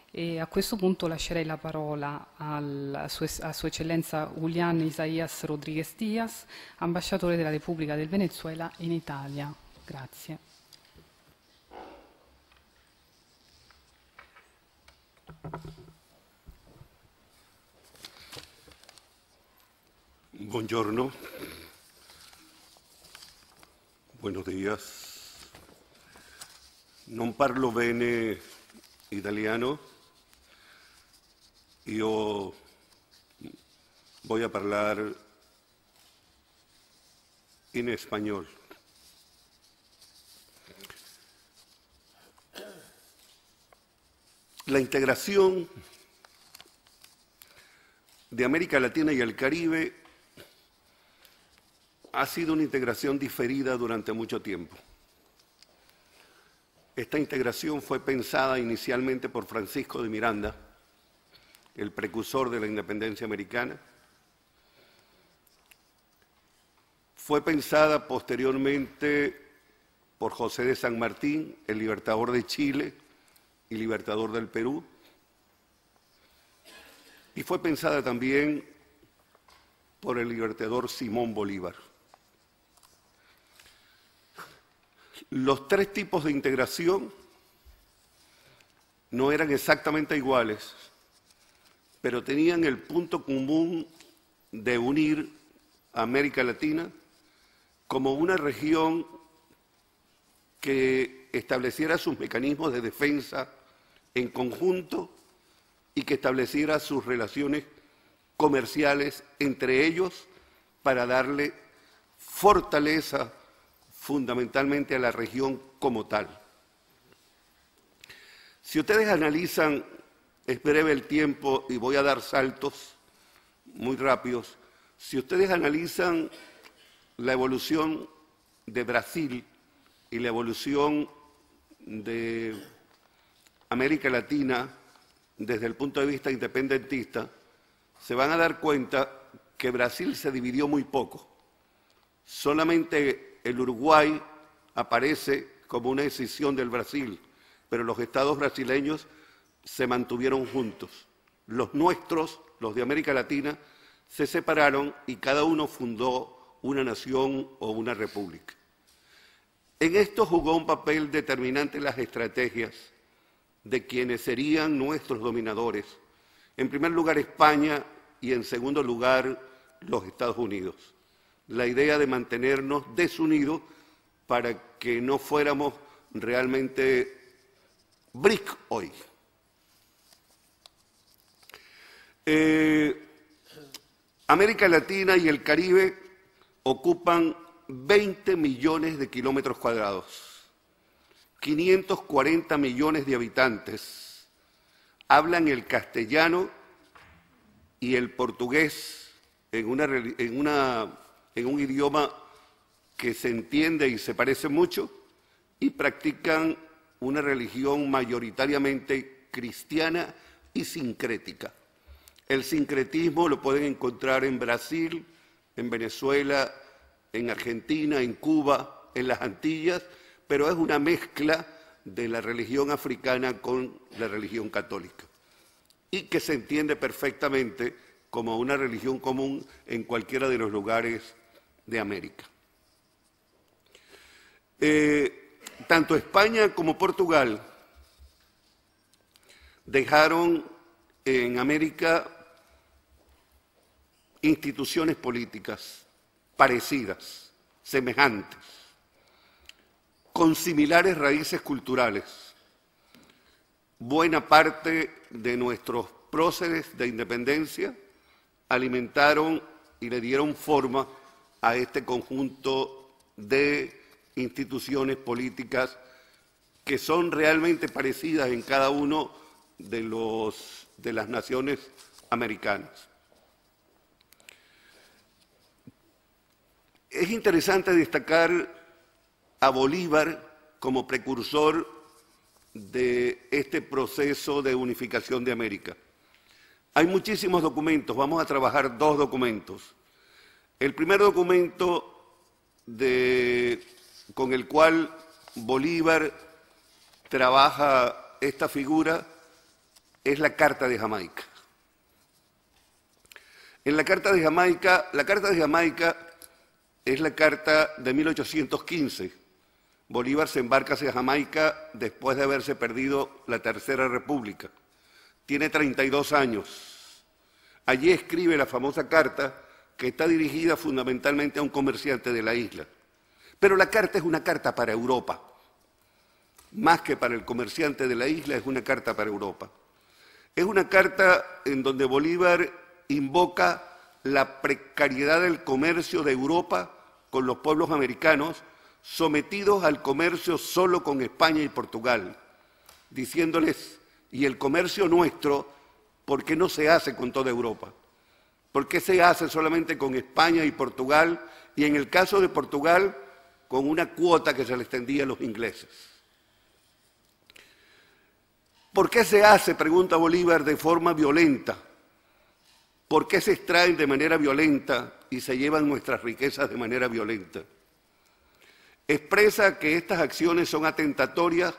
E a questo punto lascerei la parola a Sua Eccellenza Julián Isaías Rodríguez Díaz, ambasciatore della Repubblica del Venezuela in Italia. Grazie. Buongiorno, buenos días. Non parlo bene italiano, io voy a hablar en español. La integración de América Latina y el Caribe ha sido una integración diferida durante mucho tiempo. Esta integración fue pensada inicialmente por Francisco de Miranda, el precursor de la independencia americana. Fue pensada posteriormente por José de San Martín, el libertador de Chile y libertador del Perú. Y fue pensada también por el libertador Simón Bolívar. Los tres tipos de integración no eran exactamente iguales, pero tenían el punto común de unir a América Latina como una región que estableciera sus mecanismos de defensa en conjunto y que estableciera sus relaciones comerciales entre ellos para darle fortaleza fundamentalmente a la región como tal. Si ustedes analizan, es breve el tiempo y voy a dar saltos muy rápidos, si ustedes analizan la evolución de Brasil y la evolución de América Latina desde el punto de vista independentista, se van a dar cuenta que Brasil se dividió muy poco. Solamente el Uruguay aparece como una escisión del Brasil, pero los estados brasileños se mantuvieron juntos. Los nuestros, los de América Latina, se separaron y cada uno fundó una nación o una república. En esto jugó un papel determinante las estrategias de quienes serían nuestros dominadores. En primer lugar España y en segundo lugar los Estados Unidos. La idea de mantenernos desunidos para que no fuéramos realmente BRIC hoy. América Latina y el Caribe ocupan 20 millones de kilómetros cuadrados, 540 millones de habitantes, hablan el castellano y el portugués en un idioma que se entiende y se parece mucho, y practican una religión mayoritariamente cristiana y sincrética. El sincretismo lo pueden encontrar en Brasil, en Venezuela, en Argentina, en Cuba, en las Antillas, pero es una mezcla de la religión africana con la religión católica y que se entiende perfectamente como una religión común en cualquiera de los lugares de América. Tanto España como Portugal dejaron en América instituciones políticas parecidas, semejantes, con similares raíces culturales. Buena parte de nuestros próceres de independencia alimentaron y le dieron forma a este conjunto de instituciones políticas que son realmente parecidas en cada uno de las naciones americanas. Es interesante destacar a Bolívar como precursor de este proceso de unificación de América. Hay muchísimos documentos, vamos a trabajar dos documentos. El primer documento con el cual Bolívar trabaja esta figura es la Carta de Jamaica. En la Carta de Jamaica es la carta de 1815. Bolívar se embarca hacia Jamaica después de haberse perdido la Tercera República. Tiene 32 años. Allí escribe la famosa carta que está dirigida fundamentalmente a un comerciante de la isla. Pero la carta es una carta para Europa. Más que para el comerciante de la isla, es una carta para Europa. Es una carta en donde Bolívar invoca la precariedad del comercio de Europa con los pueblos americanos, sometidos al comercio solo con España y Portugal, diciéndoles, y el comercio nuestro, ¿por qué no se hace con toda Europa? ¿Por qué se hace solamente con España y Portugal? Y en el caso de Portugal, con una cuota que se le extendía a los ingleses. ¿Por qué se hace, pregunta Bolívar, de forma violenta? ¿Por qué se extraen de manera violenta y se llevan nuestras riquezas de manera violenta? Expresa que estas acciones son atentatorias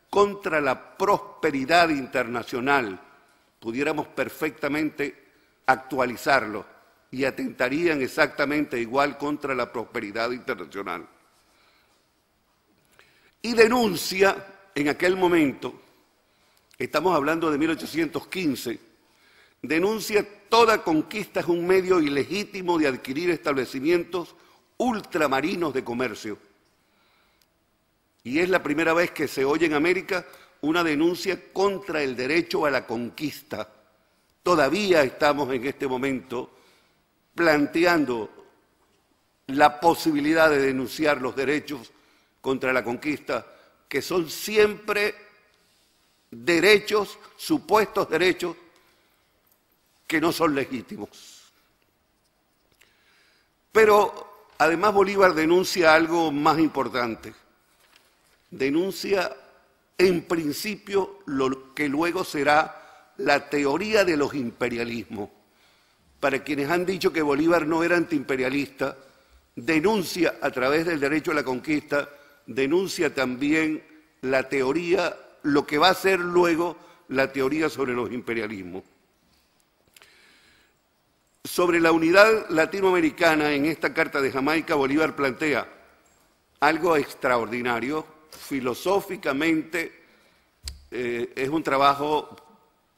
contra la prosperidad internacional. Pudiéramos perfectamente actualizarlo y atentarían exactamente igual contra la prosperidad internacional. Y denuncia en aquel momento, estamos hablando de 1815, denuncia toda conquista es un medio ilegítimo de adquirir establecimientos ultramarinos de comercio. Y es la primera vez que se oye en América una denuncia contra el derecho a la conquista. Todavía estamos en este momento planteando la posibilidad de denunciar los derechos contra la conquista, que son siempre derechos, supuestos derechos, que no son legítimos. Pero además Bolívar denuncia algo más importante. Denuncia en principio lo que luego será la teoría de los imperialismos. Para quienes han dicho que Bolívar no era antiimperialista, denuncia a través del derecho a la conquista, denuncia también la teoría, lo que va a ser luego la teoría sobre los imperialismos. Sobre la unidad latinoamericana, en esta Carta de Jamaica, Bolívar plantea algo extraordinario. Filosóficamente es un trabajo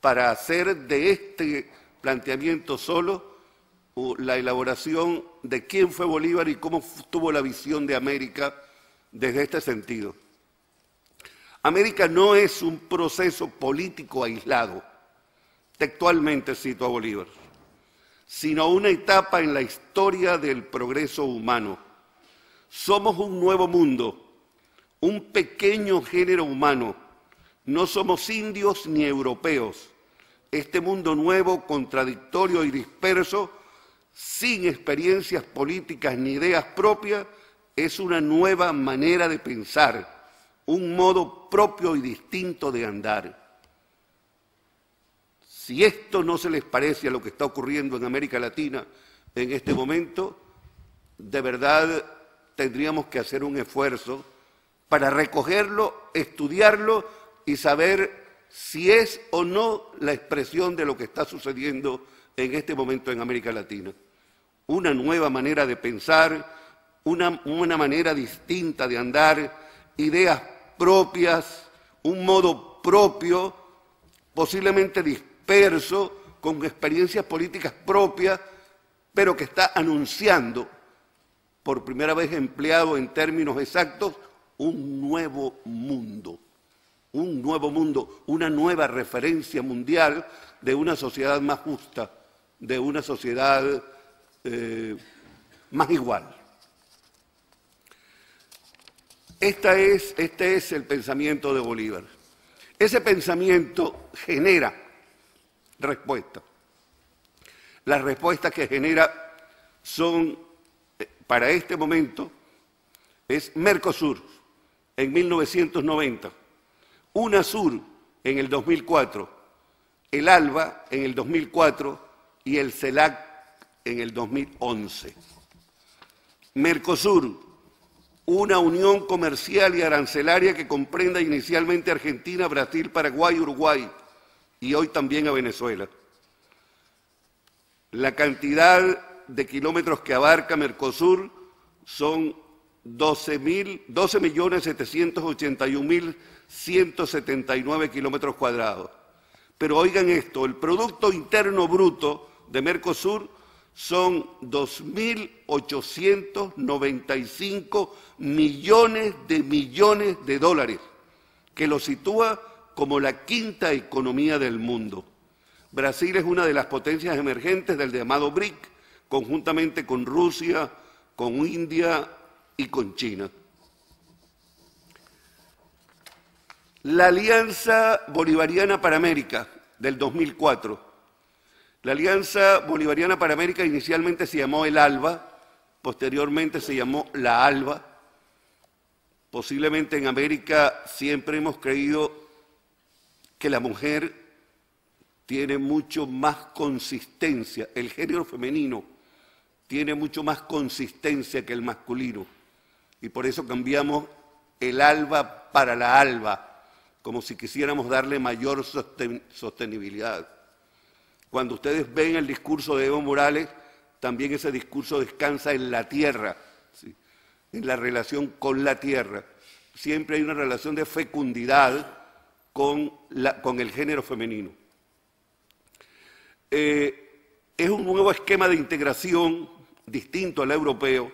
para hacer de este planteamiento solo la elaboración de quién fue Bolívar y cómo tuvo la visión de América desde este sentido. América no es un proceso político aislado, textualmente cito a Bolívar, sino una etapa en la historia del progreso humano. Somos un nuevo mundo, un pequeño género humano. No somos indios ni europeos. Este mundo nuevo, contradictorio y disperso, sin experiencias políticas ni ideas propias, es una nueva manera de pensar, un modo propio y distinto de andar. Si esto no se les parece a lo que está ocurriendo en América Latina en este momento, de verdad tendríamos que hacer un esfuerzo para recogerlo, estudiarlo y saber si es o no la expresión de lo que está sucediendo en este momento en América Latina. Una nueva manera de pensar, una manera distinta de andar, ideas propias, un modo propio, posiblemente disperso, con experiencias políticas propias, pero que está anunciando, por primera vez empleado en términos exactos, un nuevo mundo, una nueva referencia mundial de una sociedad más justa, de una sociedad más igual. Este es el pensamiento de Bolívar. Ese pensamiento genera respuestas. Las respuestas que genera son, para este momento, es Mercosur en 1990, UNASUR en el 2004, el ALBA en el 2004 y el CELAC en el 2011. Mercosur, una unión comercial y arancelaria que comprenda inicialmente Argentina, Brasil, Paraguay, Uruguay y hoy también a Venezuela. La cantidad de kilómetros que abarca Mercosur son 12.781.179 kilómetros cuadrados. Pero oigan esto, el Producto Interno Bruto de Mercosur son 2.895 millones de dólares, que lo sitúa como la quinta economía del mundo. Brasil es una de las potencias emergentes del llamado BRIC, conjuntamente con Rusia, con India y con China. La Alianza Bolivariana para América del 2004. La Alianza Bolivariana para América inicialmente se llamó el ALBA, posteriormente se llamó la ALBA. Posiblemente en América siempre hemos creído que la mujer tiene mucho más consistencia, el género femenino tiene mucho más consistencia que el masculino, y por eso cambiamos el ALBA para la ALBA, como si quisiéramos darle mayor sostenibilidad. Cuando ustedes ven el discurso de Evo Morales, también ese discurso descansa en la tierra, ¿sí?, en la relación con la tierra. Siempre hay una relación de fecundidad con el género femenino. Es un nuevo esquema de integración distinto al europeo,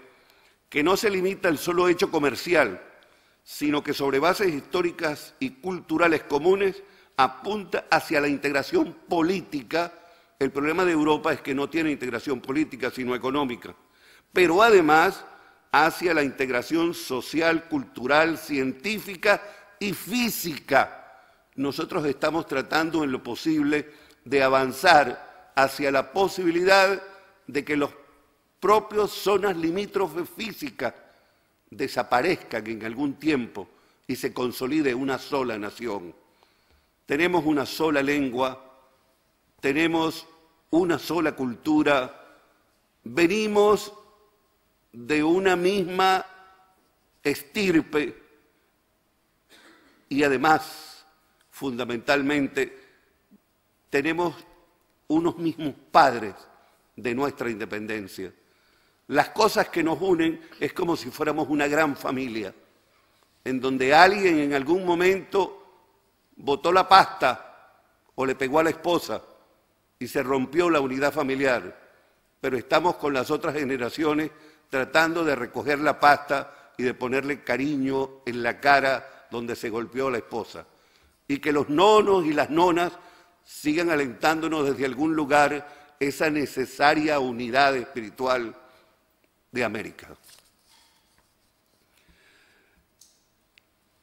que no se limita al solo hecho comercial, sino que sobre bases históricas y culturales comunes apunta hacia la integración política. El problema de Europa es que no tiene integración política, sino económica, pero además hacia la integración social, cultural, científica y física. Nosotros estamos tratando en lo posible de avanzar hacia la posibilidad de que los propios zonas limítrofes físicas desaparezcan en algún tiempo y se consolide una sola nación. Tenemos una sola lengua, tenemos una sola cultura, venimos de una misma estirpe y además, fundamentalmente, tenemos unos mismos padres de nuestra independencia. Las cosas que nos unen es como si fuéramos una gran familia, en donde alguien en algún momento botó la pasta o le pegó a la esposa y se rompió la unidad familiar, pero estamos con las otras generaciones tratando de recoger la pasta y de ponerle cariño en la cara donde se golpeó la esposa. Y que los nonos y las nonas sigan alentándonos desde algún lugar esa necesaria unidad espiritual de América.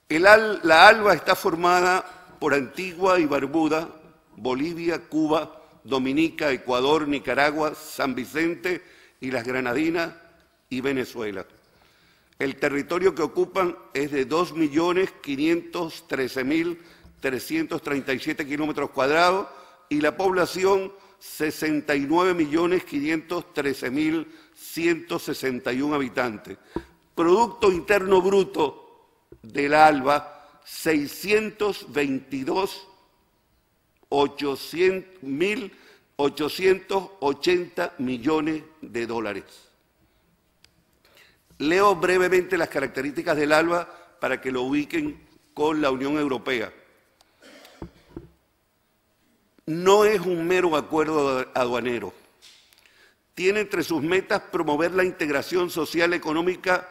La ALBA está formada por Antigua y Barbuda, Bolivia, Cuba, Dominica, Ecuador, Nicaragua, San Vicente y las Granadinas y Venezuela. El territorio que ocupan es de 2.513.337 kilómetros cuadrados y la población 69.513.161 habitantes. Producto Interno Bruto del ALBA, 622.880 millones de dólares. Leo brevemente las características del ALBA para que lo ubiquen con la Unión Europea. No es un mero acuerdo aduanero. Tiene entre sus metas promover la integración social, económica,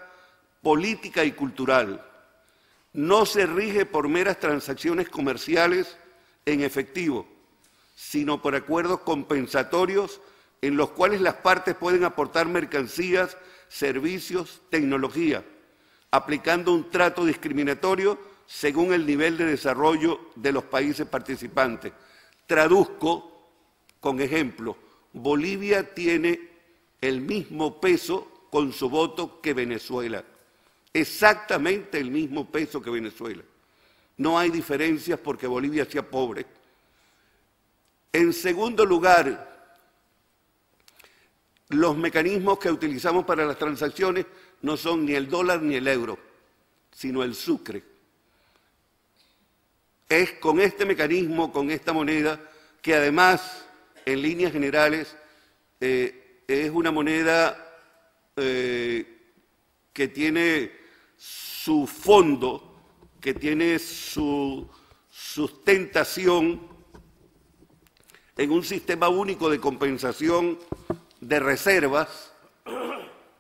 política y cultural. No se rige por meras transacciones comerciales en efectivo, sino por acuerdos compensatorios en los cuales las partes pueden aportar mercancías, servicios, tecnología, aplicando un trato discriminatorio según el nivel de desarrollo de los países participantes. Traduzco con ejemplo. Bolivia tiene el mismo peso con su voto que Venezuela, exactamente el mismo peso que Venezuela. No hay diferencias porque Bolivia sea pobre. En segundo lugar, los mecanismos que utilizamos para las transacciones no son ni el dólar ni el euro, sino el sucre. Es con este mecanismo, con esta moneda, que además, en líneas generales, es una moneda que tiene su fondo, que tiene su sustentación en un sistema único de compensación de reservas,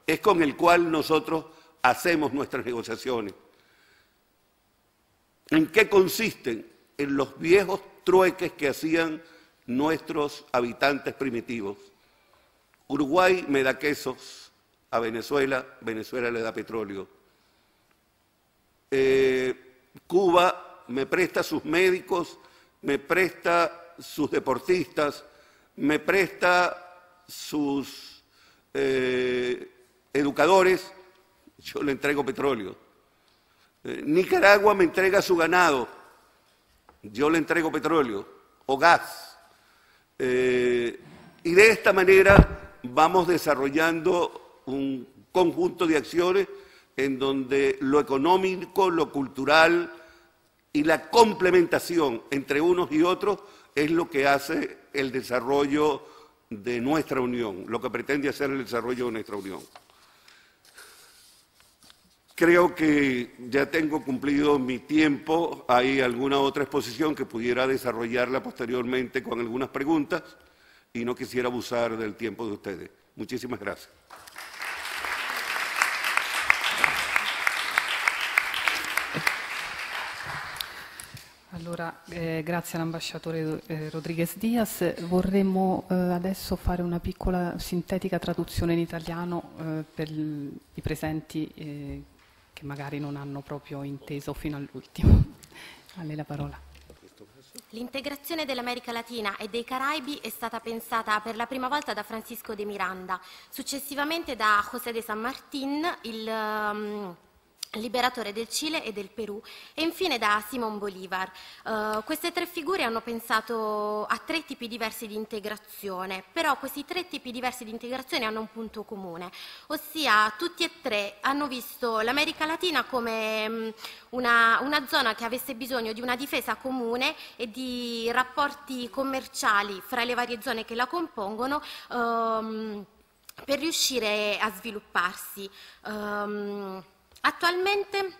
es con el cual nosotros hacemos nuestras negociaciones. ¿En qué consisten? En los viejos trueques que hacían nuestros habitantes primitivos. Uruguay me da quesos a Venezuela, Venezuela le da petróleo. Cuba me presta sus médicos, me presta sus deportistas, me presta sus educadores, yo le entrego petróleo. Nicaragua me entrega su ganado, yo le entrego petróleo o gas. Y de esta manera vamos desarrollando un conjunto de acciones en donde lo económico, lo cultural y la complementación entre unos y otros es lo que hace el desarrollo de nuestra unión, lo que pretende hacer el desarrollo de nuestra unión. Creo que ya tengo cumplido mi tiempo. ¿Hay alguna otra exposición que pudiera desarrollarla posteriormente con algunas preguntas? Y no quisiera abusar del tiempo de ustedes. Muchísimas gracias. Allora, grazie all'ambasciatore Rodriguez Diaz. Vorremmo adesso fare una piccola sintetica traduzione in italiano per i presenti che magari non hanno proprio inteso fino all'ultimo. A lei la parola. L'integrazione dell'America Latina e dei Caraibi è stata pensata per la prima volta da Francisco de Miranda, successivamente da José de San Martín, il liberatore del Cile e del Perù, e infine da Simón Bolívar. Queste tre figure hanno pensato a tre tipi diversi di integrazione, però questi tre tipi diversi di integrazione hanno un punto comune, ossia tutti e tre hanno visto l'America Latina come una zona che avesse bisogno di una difesa comune e di rapporti commerciali fra le varie zone che la compongono per riuscire a svilupparsi. Attualmente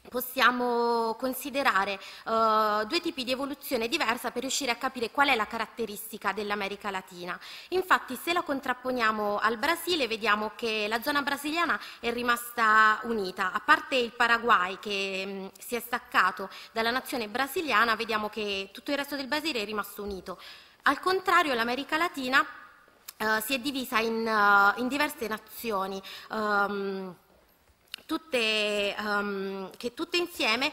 possiamo considerare due tipi di evoluzione diversa per riuscire a capire qual è la caratteristica dell'America Latina. Infatti, se la contrapponiamo al Brasile, vediamo che la zona brasiliana è rimasta unita. A parte il Paraguay che si è staccato dalla nazione brasiliana, vediamo che tutto il resto del Brasile è rimasto unito. Al contrario, l'America Latina si è divisa in diverse nazioni, che tutte insieme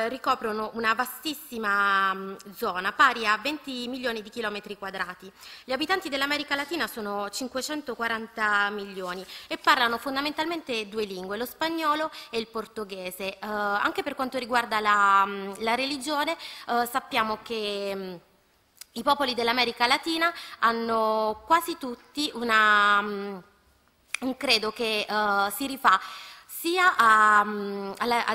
ricoprono una vastissima zona pari a 20 milioni di chilometri quadrati. Gli abitanti dell'America Latina sono 540 milioni e parlano fondamentalmente due lingue, lo spagnolo e il portoghese. Anche per quanto riguarda la religione, sappiamo che i popoli dell'America Latina hanno quasi tutti un credo che si rifà sia a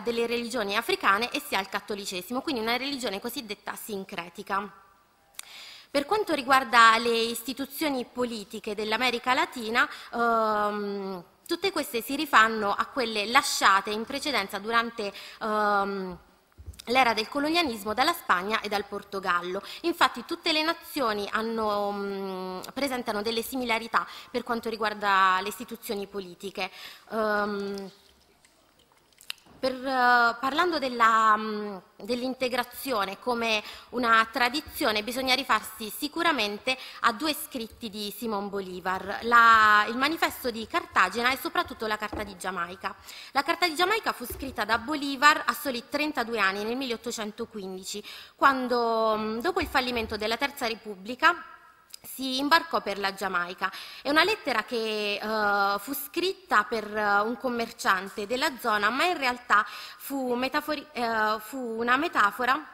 delle religioni africane e sia al cattolicesimo, quindi una religione cosiddetta sincretica. Per quanto riguarda le istituzioni politiche dell'America Latina, tutte queste si rifanno a quelle lasciate in precedenza durante l'era del colonialismo dalla Spagna e dal Portogallo. Infatti tutte le nazioni presentano delle similarità per quanto riguarda le istituzioni politiche. Parlando dell'integrazione come una tradizione, bisogna rifarsi sicuramente a due scritti di Simón Bolívar, il manifesto di Cartagine e soprattutto la Carta di Giamaica. La Carta di Giamaica fu scritta da Bolívar a soli 32 anni, nel 1815, quando dopo il fallimento della Terza Repubblica si imbarcò per la Giamaica. È una lettera che fu scritta per un commerciante della zona, ma in realtà fu una metafora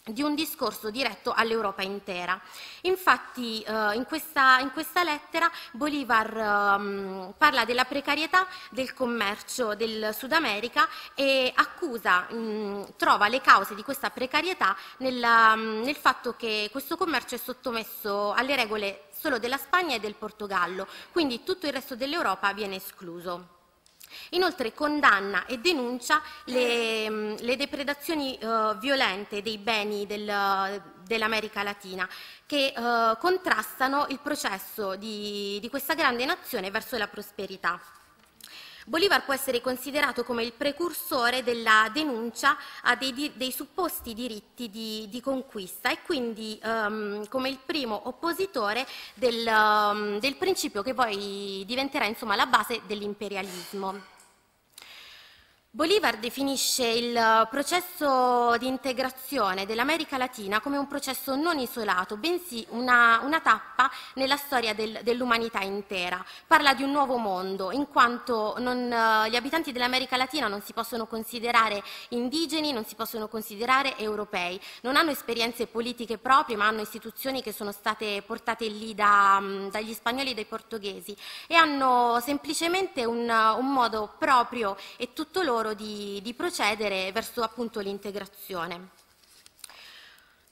di un discorso diretto all'Europa intera. Infatti in questa lettera Bolivar parla della precarietà del commercio del Sud America e trova le cause di questa precarietà nel fatto che questo commercio è sottomesso alle regole solo della Spagna e del Portogallo, quindi tutto il resto dell'Europa viene escluso. Inoltre condanna e denuncia le depredazioni violente dei beni dell'America Latina che contrastano il processo di questa grande nazione verso la prosperità. Bolivar può essere considerato come il precursore della denuncia a dei supposti diritti di conquista e quindi come il primo oppositore del principio che poi diventerà insomma la base dell'imperialismo. Bolivar definisce il processo di integrazione dell'America Latina come un processo non isolato, bensì una tappa nella storia dell'umanità intera. Parla di un nuovo mondo, in quanto gli abitanti dell'America Latina non si possono considerare indigeni, non si possono considerare europei, non hanno esperienze politiche proprie, ma hanno istituzioni che sono state portate lì dagli spagnoli e dai portoghesi e hanno semplicemente un modo proprio e tutto loro di procedere verso appunto l'integrazione.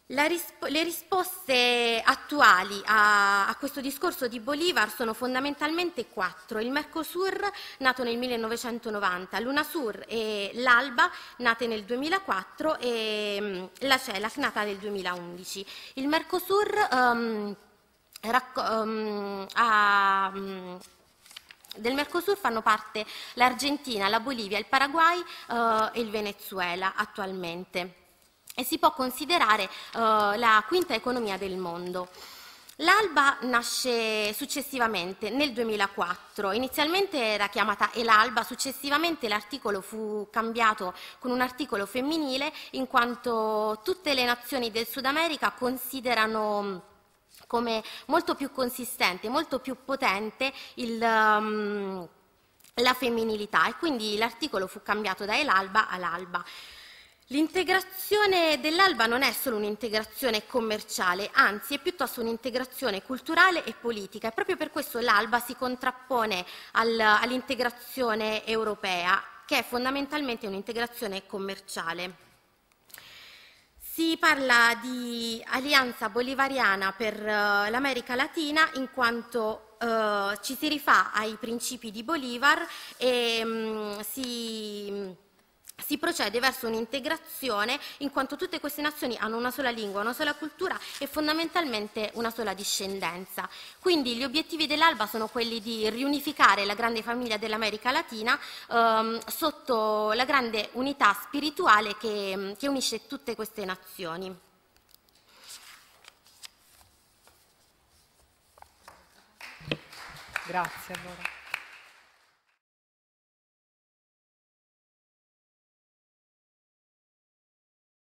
Le risposte attuali a questo discorso di Bolivar sono fondamentalmente 4. Il Mercosur, nato nel 1990, l'UNASUR e l'ALBA, nate nel 2004, e la CELAC, nata nel 2011. Il Mercosur del Mercosur fanno parte l'Argentina, la Bolivia, il Paraguay e il Venezuela attualmente e si può considerare la quinta economia del mondo. L'ALBA nasce successivamente nel 2004, inizialmente era chiamata ELALBA, successivamente l'articolo fu cambiato con un articolo femminile in quanto tutte le nazioni del Sud America considerano come molto più consistente, molto più potente la femminilità e quindi l'articolo fu cambiato da ELALBA all'ALBA. L'integrazione dell'ALBA non è solo un'integrazione commerciale, anzi è piuttosto un'integrazione culturale e politica e proprio per questo l'ALBA si contrappone all'integrazione europea, che è fondamentalmente un'integrazione commerciale. Si parla di alleanza bolivariana per l'America Latina in quanto ci si rifà ai principi di Bolivar e si procede verso un'integrazione in quanto tutte queste nazioni hanno una sola lingua, una sola cultura e fondamentalmente una sola discendenza. Quindi gli obiettivi dell'ALBA sono quelli di riunificare la grande famiglia dell'America Latina sotto la grande unità spirituale che unisce tutte queste nazioni. Grazie allora.